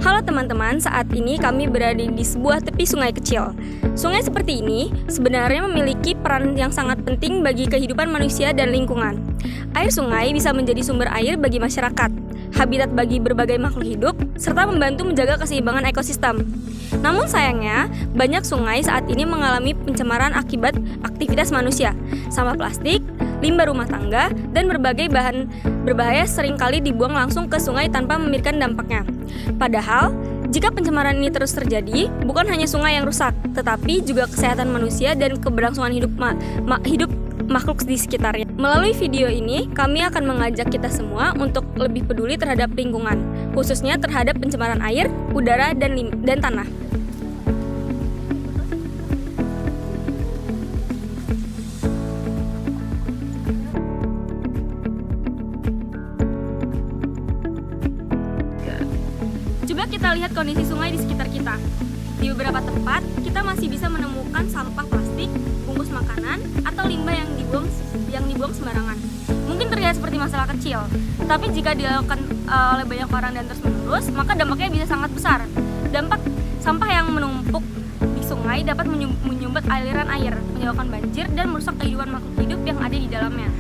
Halo teman-teman, saat ini kami berada di sebuah tepi sungai kecil. Sungai seperti ini sebenarnya memiliki peran yang sangat penting bagi kehidupan manusia dan lingkungan. Air sungai bisa menjadi sumber air bagi masyarakat, habitat bagi berbagai makhluk hidup, serta membantu menjaga keseimbangan ekosistem. Namun sayangnya, banyak sungai saat ini mengalami pencemaran akibat aktivitas manusia. Sampah plastik, limbah rumah tangga, dan berbagai bahan berbahaya seringkali dibuang langsung ke sungai tanpa memikirkan dampaknya. Padahal, jika pencemaran ini terus terjadi, bukan hanya sungai yang rusak, tetapi juga kesehatan manusia dan keberlangsungan hidup makhluk di sekitarnya. Melalui video ini, kami akan mengajak kita semua untuk lebih peduli terhadap lingkungan, khususnya terhadap pencemaran air, udara, dan tanah. Coba kita lihat kondisi sungai di sekitar kita. Di beberapa tempat, kita masih bisa menemukan sampah plastik, bungkus makanan, atau limbah yang dibuang sembarangan. Mungkin terlihat seperti masalah kecil, tapi jika dilakukan oleh banyak orang dan terus-menerus, maka dampaknya bisa sangat besar. Dampak sampah yang menumpuk di sungai dapat menyumbat aliran air, menyebabkan banjir, dan merusak kehidupan makhluk hidup yang ada di dalamnya.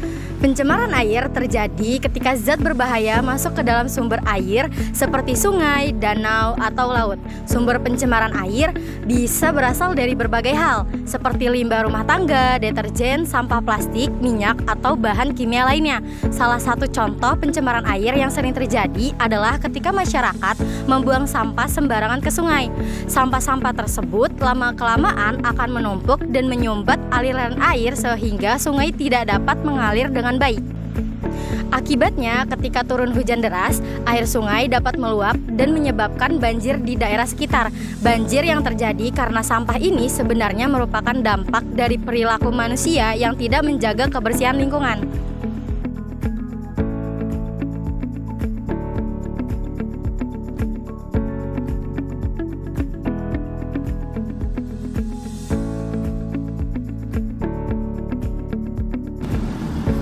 Pencemaran air terjadi ketika zat berbahaya masuk ke dalam sumber air seperti sungai, danau, atau laut. Sumber pencemaran air bisa berasal dari berbagai hal, seperti limbah rumah tangga, deterjen, sampah plastik, minyak, atau bahan kimia lainnya. Salah satu contoh pencemaran air yang sering terjadi adalah ketika masyarakat membuang sampah sembarangan ke sungai. Sampah-sampah tersebut lama-kelamaan akan menumpuk dan menyumbat aliran air sehingga sungai tidak dapat mengalir dengan baik. Akibatnya, ketika turun hujan deras, air sungai dapat meluap dan menyebabkan banjir di daerah sekitar. Banjir yang terjadi karena sampah ini sebenarnya merupakan dampak dari perilaku manusia yang tidak menjaga kebersihan lingkungan.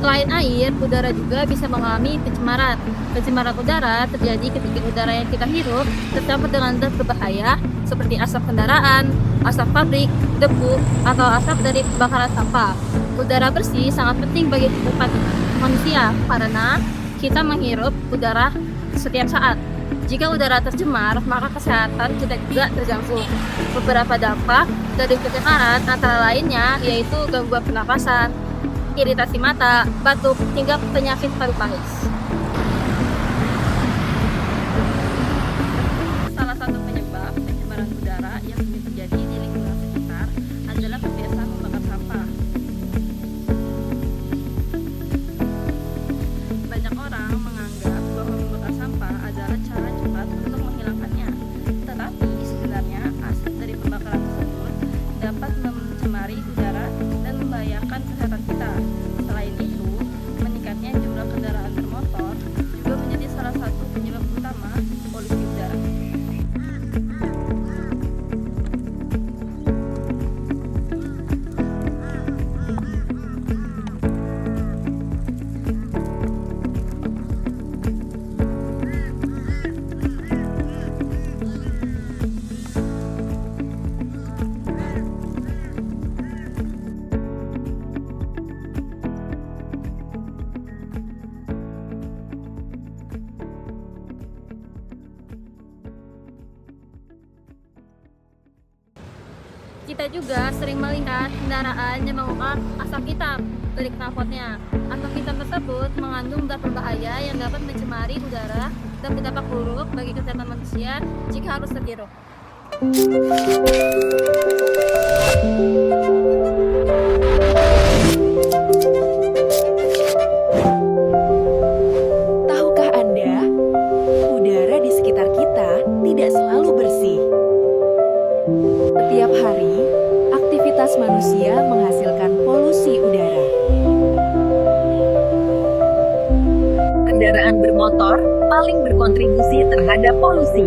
Selain air, udara juga bisa mengalami pencemaran. Pencemaran udara terjadi ketika udara yang kita hirup tercampur dengan zat berbahaya seperti asap kendaraan, asap pabrik, debu, atau asap dari pembakaran sampah. Udara bersih sangat penting bagi kehidupan manusia karena kita menghirup udara setiap saat. Jika udara tercemar, maka kesehatan kita juga terganggu. Beberapa dampak dari pencemaran antara lainnya yaitu gangguan pernapasan, iritasi mata, batuk, hingga penyakit paru-paru. Salah satu penyebab pencemaran udara yang sering terjadi di lingkungan sekitar adalah kebiasaan membakar sampah. Banyak orang menganggap bahwa membakar sampah adalah cara cepat untuk menghilangkannya. Tetapi sebenarnya asap dari pembakaran tersebut dapat mencemari udara dan membahayakan kesehatan kita. Selain itu, meningkatnya jumlah kendaraan bermotor juga menjadi salah satu penyebab utama polusi udara. Kita juga sering melihat kendaraan yang mengeluarkan asap hitam dari knalpotnya. Asap hitam tersebut mengandung zat berbahaya yang dapat mencemari udara dan berdampak buruk bagi kesehatan manusia jika harus terhirup. Tahukah Anda, udara di sekitar kita tidak selalu bersih. Setiap hari, aktivitas manusia menghasilkan polusi udara. Kendaraan bermotor paling berkontribusi terhadap polusi.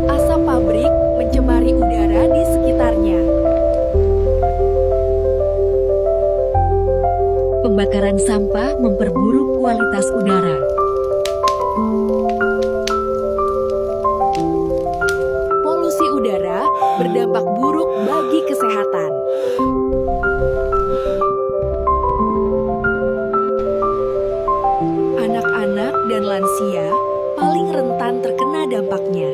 Asap pabrik mencemari udara di sekitarnya. Pembakaran sampah memperburuk kualitas udara. Polusi udara berdampak buruk bagi kesehatan. Anak-anak dan lansia paling rentan terkena dampaknya.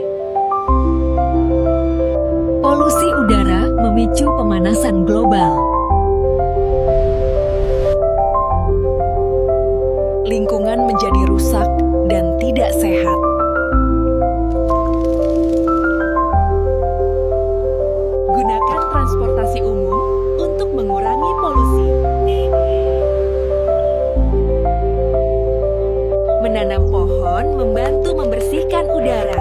Polusi udara memicu pemanasan global. Lingkungan menjadi rusak dan tidak sehat. Gunakan transportasi umum untuk mengurangi polusi. Menanam pohon membantu membersihkan udara.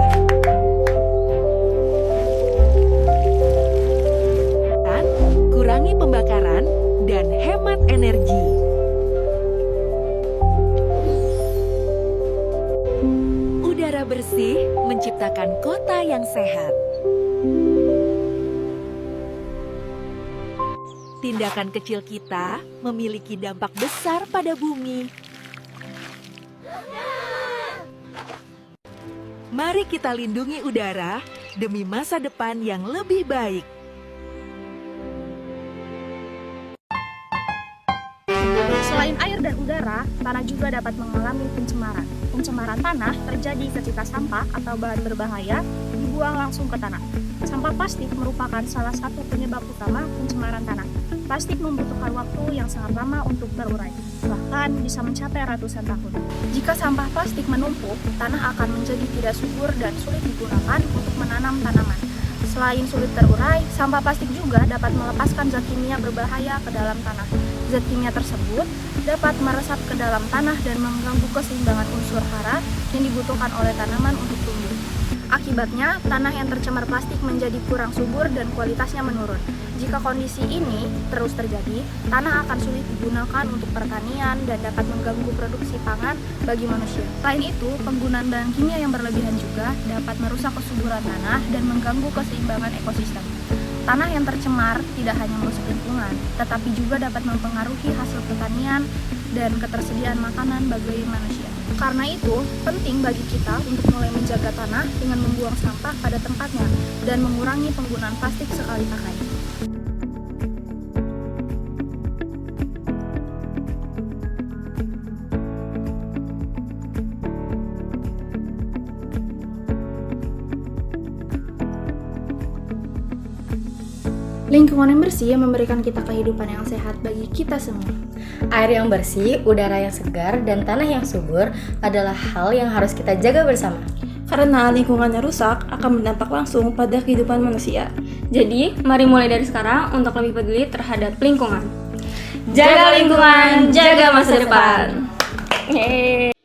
Dan kurangi pembakaran dan hemat energi. Udara bersih menciptakan kota yang sehat. Tindakan kecil kita memiliki dampak besar pada bumi. Mari kita lindungi udara demi masa depan yang lebih baik. Selain air dan udara, tanah juga dapat mengalami pencemaran. Pencemaran tanah terjadi ketika sampah atau bahan berbahaya dibuang langsung ke tanah. Sampah plastik merupakan salah satu penyebab utama pencemaran tanah. Plastik membutuhkan waktu yang sangat lama untuk terurai, bahkan bisa mencapai ratusan tahun. Jika sampah plastik menumpuk, tanah akan menjadi tidak subur dan sulit digunakan untuk menanam tanaman. Selain sulit terurai, sampah plastik juga dapat melepaskan zat kimia berbahaya ke dalam tanah. Zat kimia tersebut dapat meresap ke dalam tanah dan mengganggu keseimbangan unsur hara yang dibutuhkan oleh tanaman untuk tumbuh. Akibatnya, tanah yang tercemar plastik menjadi kurang subur dan kualitasnya menurun. Jika kondisi ini terus terjadi, tanah akan sulit digunakan untuk pertanian dan dapat mengganggu produksi pangan bagi manusia. Selain itu, penggunaan bahan kimia yang berlebihan juga dapat merusak kesuburan tanah dan mengganggu keseimbangan ekosistem. Tanah yang tercemar tidak hanya merusak lingkungan, tetapi juga dapat mempengaruhi hasil pertanian dan ketersediaan makanan bagi manusia. Karena itu, penting bagi kita untuk mulai menjaga tanah dengan membuang sampah pada tempatnya dan mengurangi penggunaan plastik sekali pakai. Lingkungan yang bersih memberikan kita kehidupan yang sehat bagi kita semua. Air yang bersih, udara yang segar, dan tanah yang subur adalah hal yang harus kita jaga bersama. Karena lingkungannya rusak akan berdampak langsung pada kehidupan manusia. Jadi, mari mulai dari sekarang untuk lebih peduli terhadap lingkungan. Jaga lingkungan, jaga masa depan. Yeay.